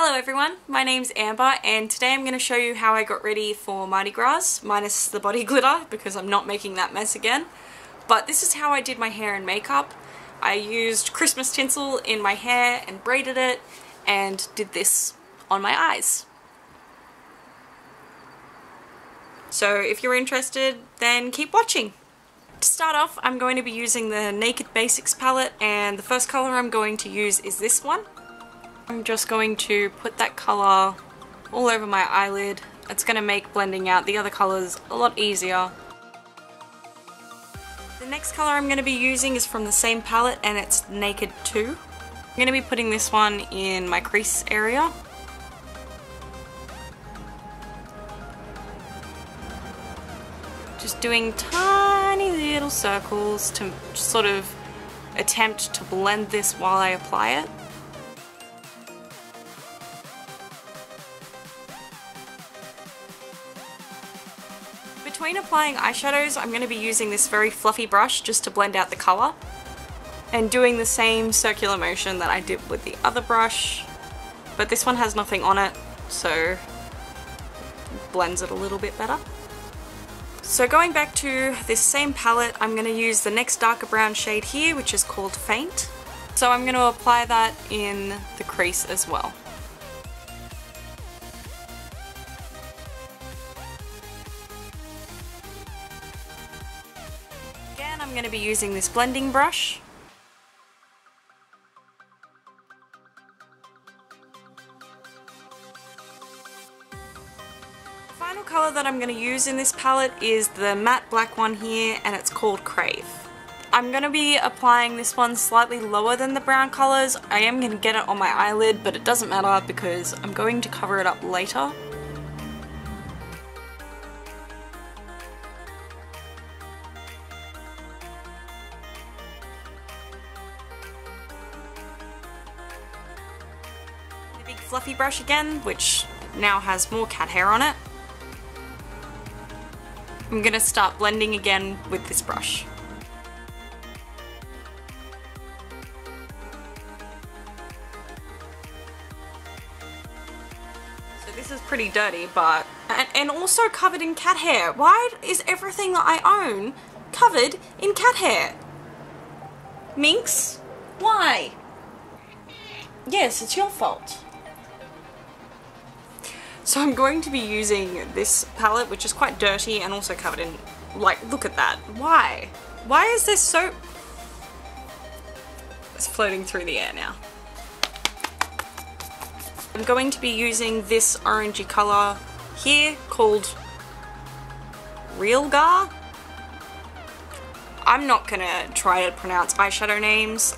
Hello everyone, my name's Amber and today I'm going to show you how I got ready for Mardi Gras, minus the body glitter because I'm not making that mess again. But this is how I did my hair and makeup. I used Christmas tinsel in my hair and braided it and did this on my eyes. So if you're interested, then keep watching. To start off, I'm going to be using the Naked Basics palette and the first colour I'm going to use is this one. I'm just going to put that colour all over my eyelid. It's going to make blending out the other colours a lot easier. The next colour I'm going to be using is from the same palette and it's Naked 2. I'm going to be putting this one in my crease area. Just doing tiny little circles to sort of attempt to blend this while I apply it. Between applying eyeshadows, I'm going to be using this very fluffy brush just to blend out the colour and doing the same circular motion that I did with the other brush, but this one has nothing on it, so it blends it a little bit better. So going back to this same palette, I'm going to use the next darker brown shade here, which is called Faint. So I'm going to apply that in the crease as well. Again, I'm going to be using this blending brush. The final colour that I'm going to use in this palette is the matte black one here and it's called Crave. I'm going to be applying this one slightly lower than the brown colours. I am going to get it on my eyelid, but it doesn't matter because I'm going to cover it up later. The big fluffy brush again, which now has more cat hair on it. I'm going to start blending again with this brush. So this is pretty dirty, but... And also covered in cat hair. Why is everything that I own covered in cat hair? Minx? Why? Yes, it's your fault. So I'm going to be using this palette, which is quite dirty and also covered in, like, look at that. Why? Why is this so... It's floating through the air now. I'm going to be using this orangey colour here called realgar. I'm not gonna try to pronounce eyeshadow names.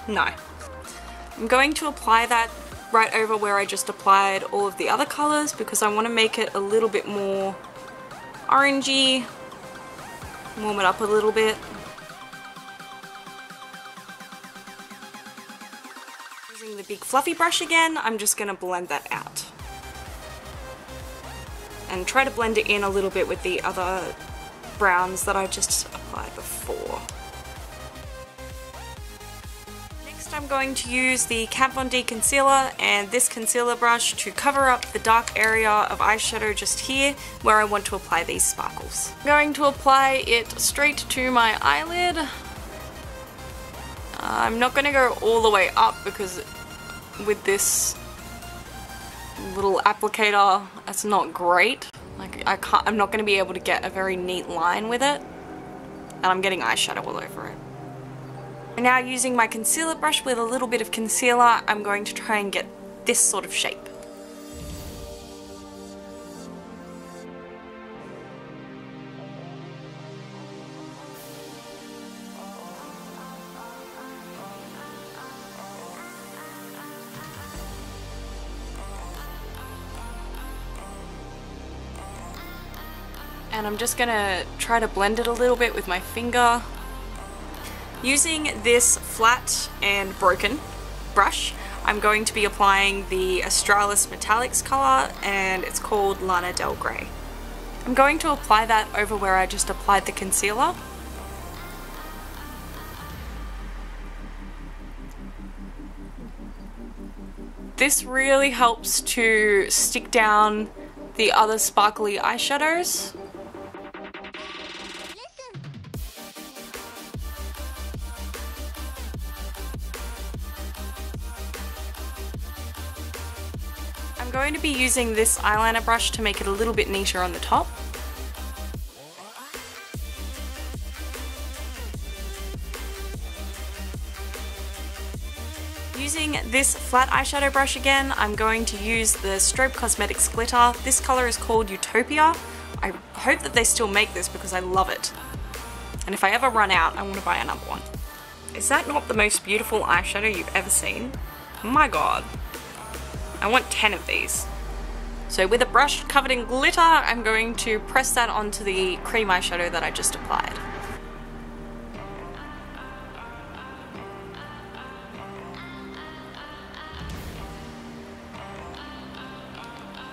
No. I'm going to apply that right over where I just applied all of the other colours because I want to make it a little bit more orangey, warm it up a little bit. Using the big fluffy brush again, I'm just going to blend that out. And try to blend it in a little bit with the other browns that I just applied before. I'm going to use the Kat Von D concealer and this concealer brush to cover up the dark area of eyeshadow just here where I want to apply these sparkles. I'm going to apply it straight to my eyelid. I'm not going to go all the way up because with this little applicator that's not great. Like I'm not going to be able to get a very neat line with it and I'm getting eyeshadow all over it. Now using my concealer brush with a little bit of concealer, I'm going to try and get this sort of shape. And I'm just gonna try to blend it a little bit with my finger. Using this flat and broken brush, I'm going to be applying the Australis Metallix colour and it's called Lana Del Grey. I'm going to apply that over where I just applied the concealer. This really helps to stick down the other sparkly eyeshadows. I'm going to be using this eyeliner brush to make it a little bit neater on the top. Using this flat eyeshadow brush again, I'm going to use the StrobeCosmetics glitter. This color is called Utopia. I hope that they still make this because I love it. And if I ever run out, I want to buy another one. Is that not the most beautiful eyeshadow you've ever seen? My god. I want 10 of these. So with a brush covered in glitter, I'm going to press that onto the cream eyeshadow that I just applied.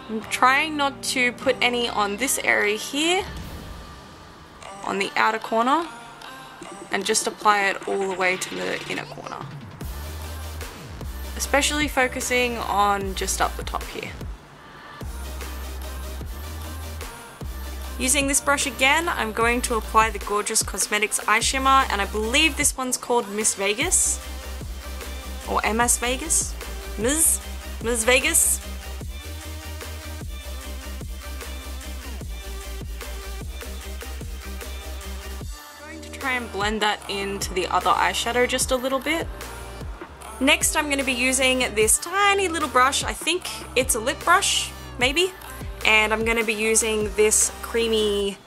I'm trying not to put any on this area here, on the outer corner, and just apply it all the way to the inner corner. Especially focusing on just up the top here. Using this brush again, I'm going to apply the Gorgeous Cosmetics Eye Shimmer, and I believe this one's called Miss Vegas, or MS Vegas, Ms. Vegas. Try and blend that into the other eyeshadow just a little bit. Next I'm going to be using this tiny little brush, I think it's a lip brush, maybe, and I'm going to be using this creamy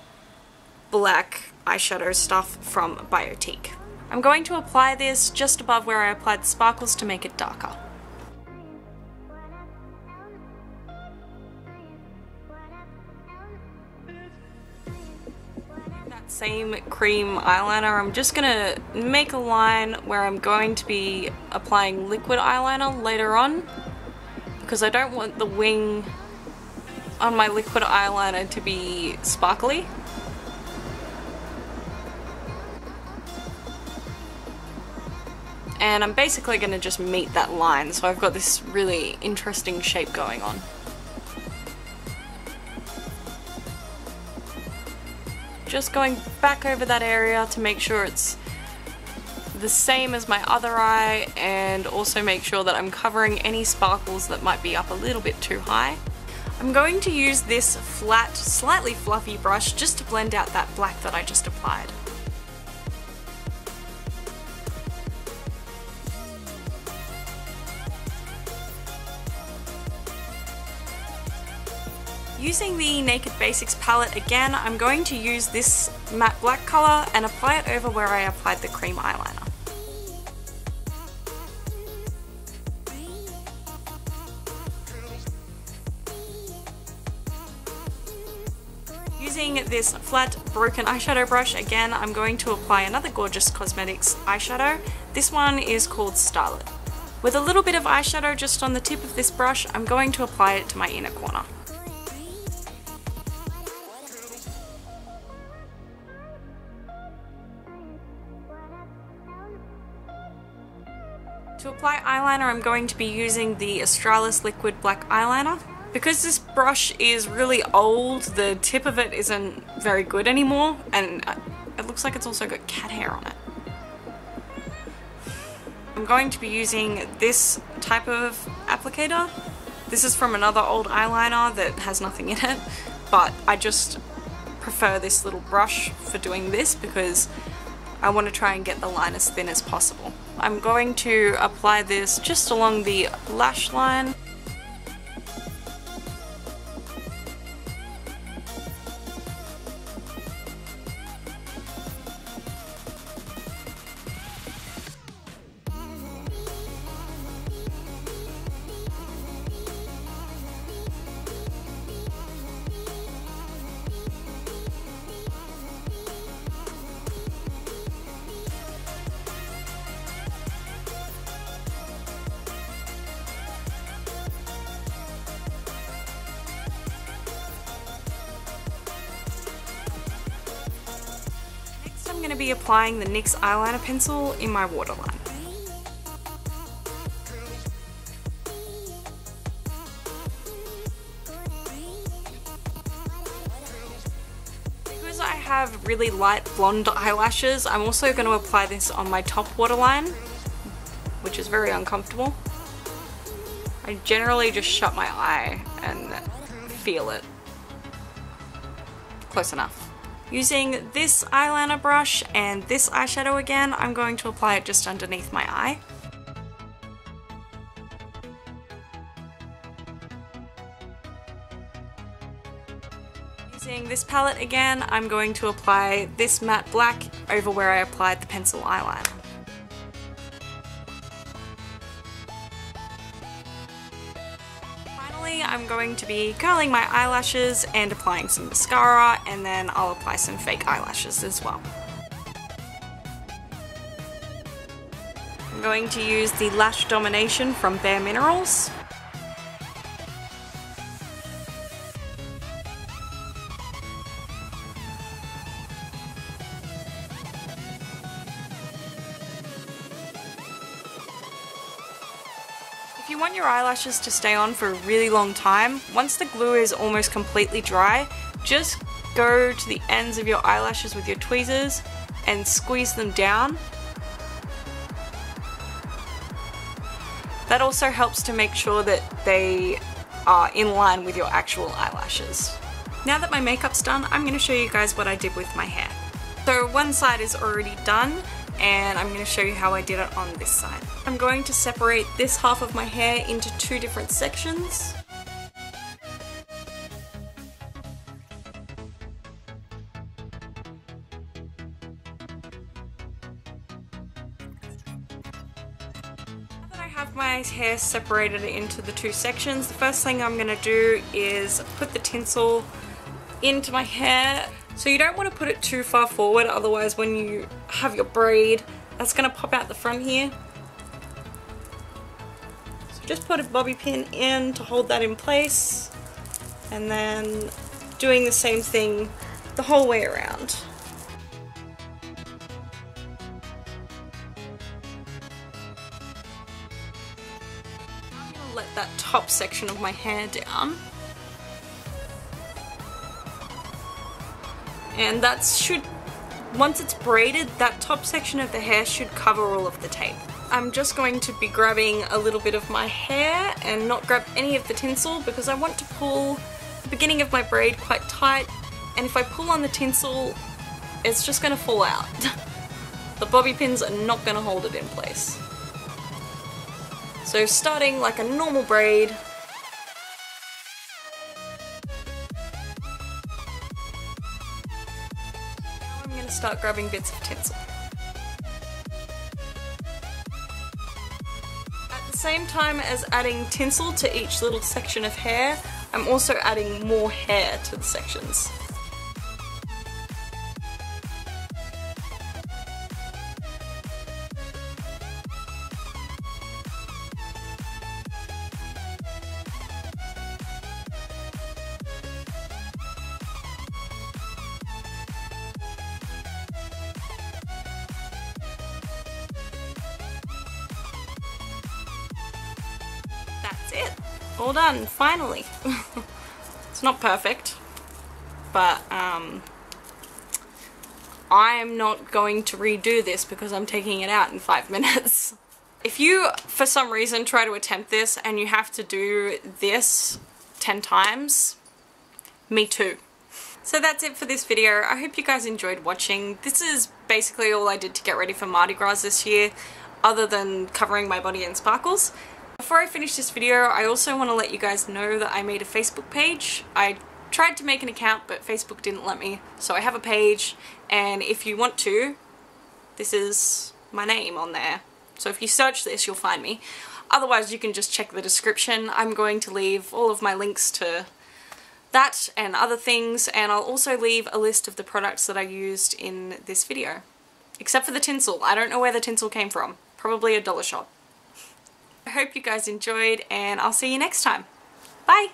black eyeshadow stuff from Biotique. I'm going to apply this just above where I applied the sparkles to make it darker. Same cream eyeliner, I'm just gonna make a line where I'm going to be applying liquid eyeliner later on, because I don't want the wing on my liquid eyeliner to be sparkly. And I'm basically gonna just meet that line, so I've got this really interesting shape going on. Just going back over that area to make sure it's the same as my other eye, and also make sure that I'm covering any sparkles that might be up a little bit too high. I'm going to use this flat, slightly fluffy brush just to blend out that black that I just applied. Using the Naked Basics palette again, I'm going to use this matte black color and apply it over where I applied the cream eyeliner. Using this flat broken eyeshadow brush again, I'm going to apply another Gorgeous Cosmetics eyeshadow. This one is called Starlet. With a little bit of eyeshadow just on the tip of this brush, I'm going to apply it to my inner corner. To apply eyeliner, I'm going to be using the Australis liquid black eyeliner. Because this brush is really old, the tip of it isn't very good anymore, and it looks like it's also got cat hair on it. I'm going to be using this type of applicator. This is from another old eyeliner that has nothing in it, but I just prefer this little brush for doing this because I want to try and get the line as thin as possible. I'm going to apply this just along the lash line. I'm going to be applying the NYX eyeliner pencil in my waterline. have really light blonde eyelashes, I'm also going to apply this on my top waterline, which is very uncomfortable. I generally just shut my eye and feel it. Close enough. Using this eyeliner brush and this eyeshadow again, I'm going to apply it just underneath my eye. Using this palette again, I'm going to apply this matte black over where I applied the pencil eyeliner. Finally, I'm going to be curling my eyelashes and applying some mascara, and then I'll apply some fake eyelashes as well. I'm going to use the Lash Domination from Bare Minerals. If you want your eyelashes to stay on for a really long time, once the glue is almost completely dry, just go to the ends of your eyelashes with your tweezers and squeeze them down. That also helps to make sure that they are in line with your actual eyelashes. Now that my makeup's done, I'm going to show you guys what I did with my hair. So one side is already done, and I'm going to show you how I did it on this side. I'm going to separate this half of my hair into two different sections. Now that I have my hair separated into the two sections, the first thing I'm going to do is put the tinsel into my hair. So you don't want to put it too far forward, otherwise when you have your braid, that's going to pop out the front here. So just put a bobby pin in to hold that in place, and then doing the same thing the whole way around. I'm going to let that top section of my hair down. And that should, once it's braided, that top section of the hair should cover all of the tape. I'm just going to be grabbing a little bit of my hair and not grab any of the tinsel, because I want to pull the beginning of my braid quite tight, and if I pull on the tinsel, it's just going to fall out. The bobby pins are not going to hold it in place. So starting like a normal braid, start grabbing bits of tinsel. At the same time as adding tinsel to each little section of hair, I'm also adding more hair to the sections. That's it. All done, finally. It's not perfect, but I'm not going to redo this because I'm taking it out in 5 minutes. If you, for some reason, try to attempt this and you have to do this 10 times, me too. So that's it for this video. I hope you guys enjoyed watching. This is basically all I did to get ready for Mardi Gras this year, other than covering my body in sparkles. Before I finish this video, I also want to let you guys know that I made a Facebook page. I tried to make an account, but Facebook didn't let me, so I have a page, and if you want to, this is my name on there. So if you search this, you'll find me. Otherwise, you can just check the description. I'm going to leave all of my links to that and other things, and I'll also leave a list of the products that I used in this video. Except for the tinsel. I don't know where the tinsel came from. Probably a dollar shop. I hope you guys enjoyed, and I'll see you next time. Bye!